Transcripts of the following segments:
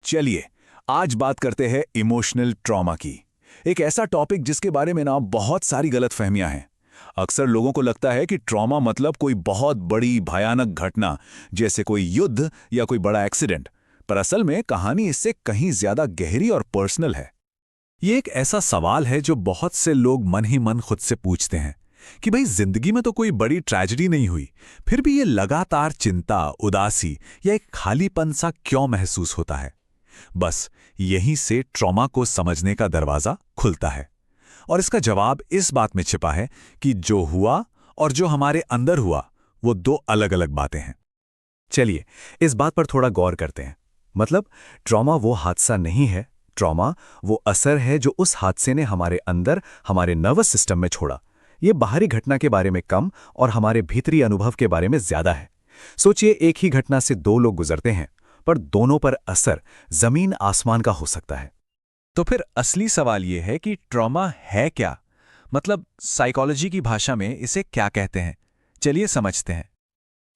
चलिए आज बात करते हैं इमोशनल ट्रॉमा की। एक ऐसा टॉपिक जिसके बारे में ना बहुत सारी गलतफहमियां हैं। अक्सर लोगों को लगता है कि ट्रॉमा मतलब कोई बहुत बड़ी भयानक घटना, जैसे कोई युद्ध या कोई बड़ा एक्सीडेंट। पर असल में कहानी इससे कहीं ज्यादा गहरी और पर्सनल है। ये एक ऐसा सवाल है जो बहुत से लोग मन ही मन खुद से पूछते हैं कि भाई जिंदगी में तो कोई बड़ी ट्रेजेडी नहीं हुई, फिर भी ये लगातार चिंता, उदासी या एक खालीपन सा क्यों महसूस होता है। बस यहीं से ट्रॉमा को समझने का दरवाजा खुलता है। और इसका जवाब इस बात में छिपा है कि जो हुआ और जो हमारे अंदर हुआ वो दो अलग अलग बातें हैं। चलिए इस बात पर थोड़ा गौर करते हैं। मतलब ट्रॉमा वो हादसा नहीं है, ट्रॉमा वो असर है जो उस हादसे ने हमारे अंदर, हमारे नर्वस सिस्टम में छोड़ा। ये बाहरी घटना के बारे में कम और हमारे भीतरी अनुभव के बारे में ज्यादा है। सोचिए, एक ही घटना से दो लोग गुजरते हैं, पर दोनों पर असर जमीन आसमान का हो सकता है। तो फिर असली सवाल यह है कि ट्रॉमा है क्या? मतलब साइकोलॉजी की भाषा में इसे क्या कहते हैं? चलिए समझते हैं।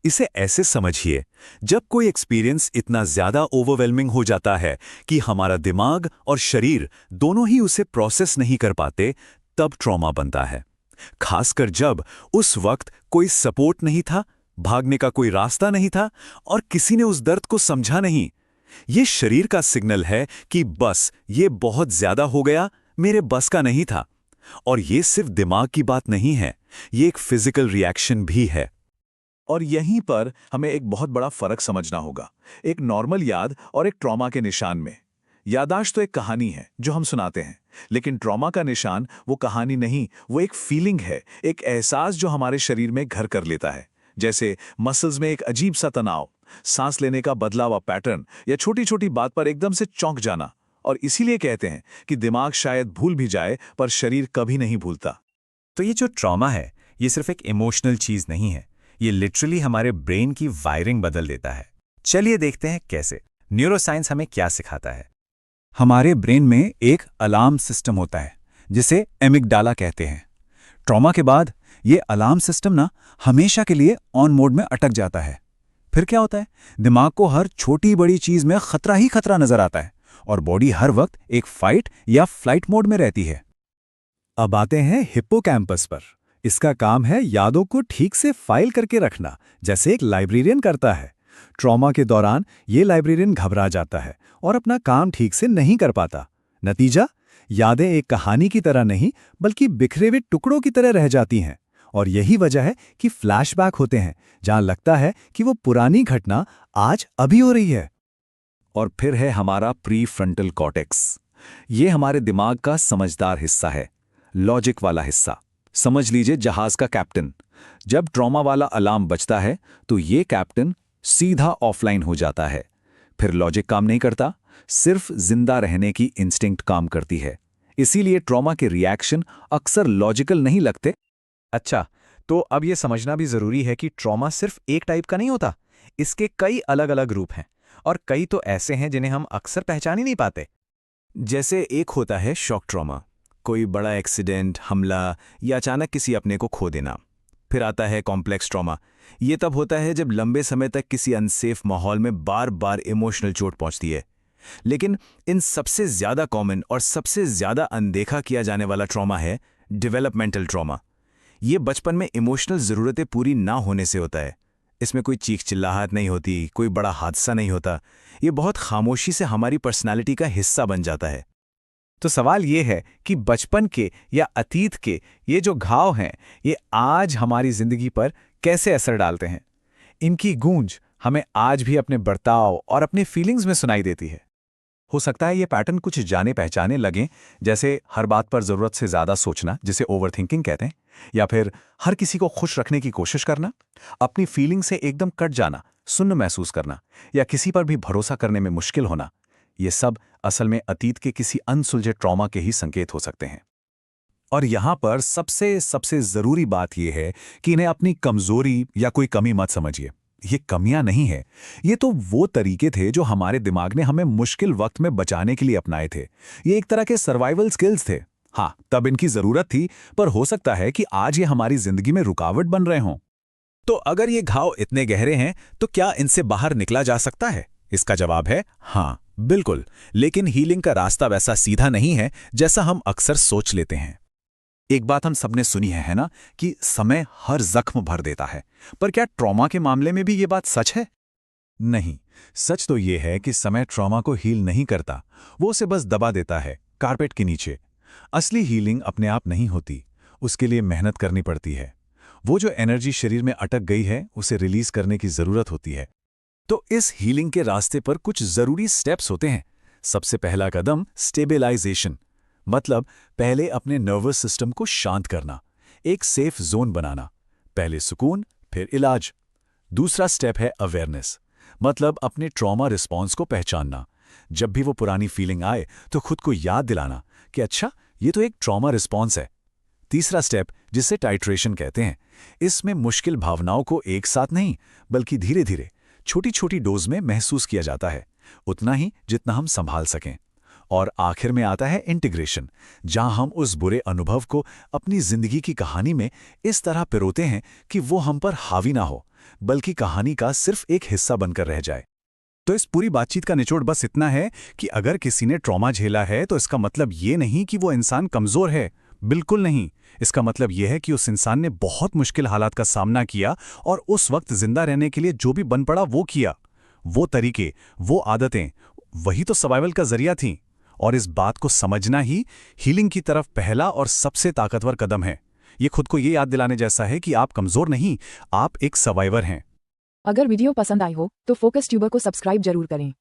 इसे ऐसे समझिए, जब कोई एक्सपीरियंस इतना ज्यादा ओवरवेलमिंग हो जाता है कि हमारा दिमाग और शरीर दोनों ही उसे प्रोसेस नहीं कर पाते, तब ट्रॉमा बनता है। खासकर जब उस वक्त कोई सपोर्ट नहीं था, भागने का कोई रास्ता नहीं था और किसी ने उस दर्द को समझा नहीं। ये शरीर का सिग्नल है कि बस ये बहुत ज्यादा हो गया, मेरे बस का नहीं था। और ये सिर्फ दिमाग की बात नहीं है, ये एक फिजिकल रिएक्शन भी है। और यहीं पर हमें एक बहुत बड़ा फर्क समझना होगा, एक नॉर्मल याद और एक ट्रॉमा के निशान में। याददाश्त तो एक कहानी है जो हम सुनाते हैं, लेकिन ट्रॉमा का निशान वो कहानी नहीं, वो एक फीलिंग है, एक एहसास जो हमारे शरीर में घर कर लेता है। जैसे मसल्स में एक अजीब सा तनाव, सांस लेने का बदला हुआ पैटर्न या छोटी छोटी बात पर एकदम से चौंक जाना। और इसीलिए कहते हैं कि दिमाग शायद भूल भी जाए पर शरीर कभी नहीं भूलता। तो ये जो ट्रॉमा है, ये सिर्फ एक इमोशनल चीज नहीं है, ये लिटरली हमारे ब्रेन की वायरिंग बदल देता है। चलिए देखते हैं कैसे। न्यूरोसाइंस हमें क्या सिखाता है। हमारे ब्रेन में एक अलार्म सिस्टम होता है जिसे एमिगडाला कहते हैं। ट्रॉमा के बाद ये अलार्म सिस्टम ना हमेशा के लिए ऑन मोड में अटक जाता है। फिर क्या होता है, दिमाग को हर छोटी बड़ी चीज में खतरा ही खतरा नजर आता है और बॉडी हर वक्त एक फाइट या फ्लाइट मोड में रहती है। अब आते हैं हिप्पोकैम्पस पर। इसका काम है यादों को ठीक से फाइल करके रखना, जैसे एक लाइब्रेरियन करता है। ट्रॉमा के दौरान ये लाइब्रेरियन घबरा जाता है और अपना काम ठीक से नहीं कर पाता। नतीजा, यादें एक कहानी की तरह नहीं बल्कि बिखरे हुए टुकड़ों की तरह रह जाती हैं। और यही वजह है कि फ्लैशबैक होते हैं, जहां लगता है कि वो पुरानी घटना आज अभी हो रही है। और फिर है हमारा प्रीफ्रंटल कॉर्टेक्स। ये हमारे दिमाग का समझदार हिस्सा है, लॉजिक वाला हिस्सा। समझ लीजिए जहाज का कैप्टन। जब ट्रॉमा वाला अलार्म बजता है तो ये कैप्टन सीधा ऑफलाइन हो जाता है। फिर लॉजिक काम नहीं करता, सिर्फ जिंदा रहने की इंस्टिंक्ट काम करती है। इसीलिए ट्रॉमा के रिएक्शन अक्सर लॉजिकल नहीं लगते। अच्छा, तो अब ये समझना भी जरूरी है कि ट्रॉमा सिर्फ एक टाइप का नहीं होता, इसके कई अलग अलग रूप हैं और कई तो ऐसे हैं जिन्हें हम अक्सर पहचान ही नहीं पाते। जैसे एक होता है शॉक ट्रॉमा, कोई बड़ा एक्सीडेंट, हमला या अचानक किसी अपने को खो देना। फिर आता है कॉम्प्लेक्स ट्रॉमा। ये तब होता है जब लंबे समय तक किसी अनसेफ माहौल में बार बार इमोशनल चोट पहुंचती है। लेकिन इन सबसे ज्यादा कॉमन और सबसे ज्यादा अनदेखा किया जाने वाला ट्रॉमा है डेवलपमेंटल ट्रॉमा। ये बचपन में इमोशनल ज़रूरतें पूरी ना होने से होता है। इसमें कोई चीख चिल्लाहट नहीं होती, कोई बड़ा हादसा नहीं होता। ये बहुत खामोशी से हमारी पर्सनालिटी का हिस्सा बन जाता है। तो सवाल ये है कि बचपन के या अतीत के ये जो घाव हैं, ये आज हमारी जिंदगी पर कैसे असर डालते हैं। इनकी गूंज हमें आज भी अपने बर्ताव और अपने फीलिंग्स में सुनाई देती है। हो सकता है ये पैटर्न कुछ जाने पहचाने लगें, जैसे हर बात पर ज़रूरत से ज़्यादा सोचना, जिसे ओवरथिंकिंग कहते हैं, या फिर हर किसी को खुश रखने की कोशिश करना, अपनी फीलिंग से एकदम कट जाना, सुन्न महसूस करना, या किसी पर भी भरोसा करने में मुश्किल होना। ये सब असल में अतीत के किसी अनसुलझे ट्रॉमा के ही संकेत हो सकते हैं। और यहाँ पर सबसे सबसे ज़रूरी बात यह है कि इन्हें अपनी कमज़ोरी या कोई कमी मत समझिए। ये कमियां नहीं है, ये तो वो तरीके थे जो हमारे दिमाग ने हमें मुश्किल वक्त में बचाने के लिए अपनाए थे। ये एक तरह के सर्वाइवल स्किल्स थे। हाँ, तब इनकी जरूरत थी, पर हो सकता है कि आज ये हमारी जिंदगी में रुकावट बन रहे हों। तो अगर ये घाव इतने गहरे हैं तो क्या इनसे बाहर निकला जा सकता है? इसका जवाब है हाँ। बिल्कुल, लेकिन हीलिंग का रास्ता वैसा सीधा नहीं है जैसा हम अक्सर सोच लेते हैं। एक बात हम सबने सुनी है ना, कि समय हर जख्म भर देता है। पर क्या ट्रॉमा के मामले में भी ये बात सच है? नहीं, सच तो ये है कि समय ट्रॉमा को हील नहीं करता, वो उसे बस दबा देता है, कारपेट के नीचे। असली हीलिंग अपने आप नहीं होती, उसके लिए मेहनत करनी पड़ती है। वो जो एनर्जी शरीर में अटक गई है, उसे रिलीज करने की जरूरत होती है। तो इस हीलिंग के रास्ते पर कुछ जरूरी स्टेप्स होते हैं। सबसे पहला कदम स्टेबलाइजेशन, मतलब पहले अपने नर्वस सिस्टम को शांत करना, एक सेफ जोन बनाना। पहले सुकून, फिर इलाज। दूसरा स्टेप है अवेयरनेस, मतलब अपने ट्रॉमा रिस्पॉन्स को पहचानना। जब भी वो पुरानी फीलिंग आए तो खुद को याद दिलाना कि अच्छा, ये तो एक ट्रॉमा रिस्पॉन्स है। तीसरा स्टेप, जिसे टाइट्रेशन कहते हैं, इसमें मुश्किल भावनाओं को एक साथ नहीं बल्कि धीरे धीरे छोटी छोटी डोज में महसूस किया जाता है, उतना ही जितना हम संभाल सकें। और आखिर में आता है इंटीग्रेशन, जहां हम उस बुरे अनुभव को अपनी जिंदगी की कहानी में इस तरह पिरोते हैं कि वो हम पर हावी ना हो, बल्कि कहानी का सिर्फ एक हिस्सा बनकर रह जाए। तो इस पूरी बातचीत का निचोड़ बस इतना है कि अगर किसी ने ट्रॉमा झेला है तो इसका मतलब ये नहीं कि वो इंसान कमजोर है, बिल्कुल नहीं। इसका मतलब यह है कि उस इंसान ने बहुत मुश्किल हालात का सामना किया और उस वक्त जिंदा रहने के लिए जो भी बन पड़ा वो किया। वो तरीके, वो आदतें, वही तो सर्वाइवल का जरिया थीं। और इस बात को समझना ही हीलिंग की तरफ पहला और सबसे ताकतवर कदम है। ये खुद को ये याद दिलाने जैसा है कि आप कमजोर नहीं, आप एक सर्वाइवर हैं। अगर वीडियो पसंद आई हो तो फोकस ट्यूबर को सब्सक्राइब जरूर करें।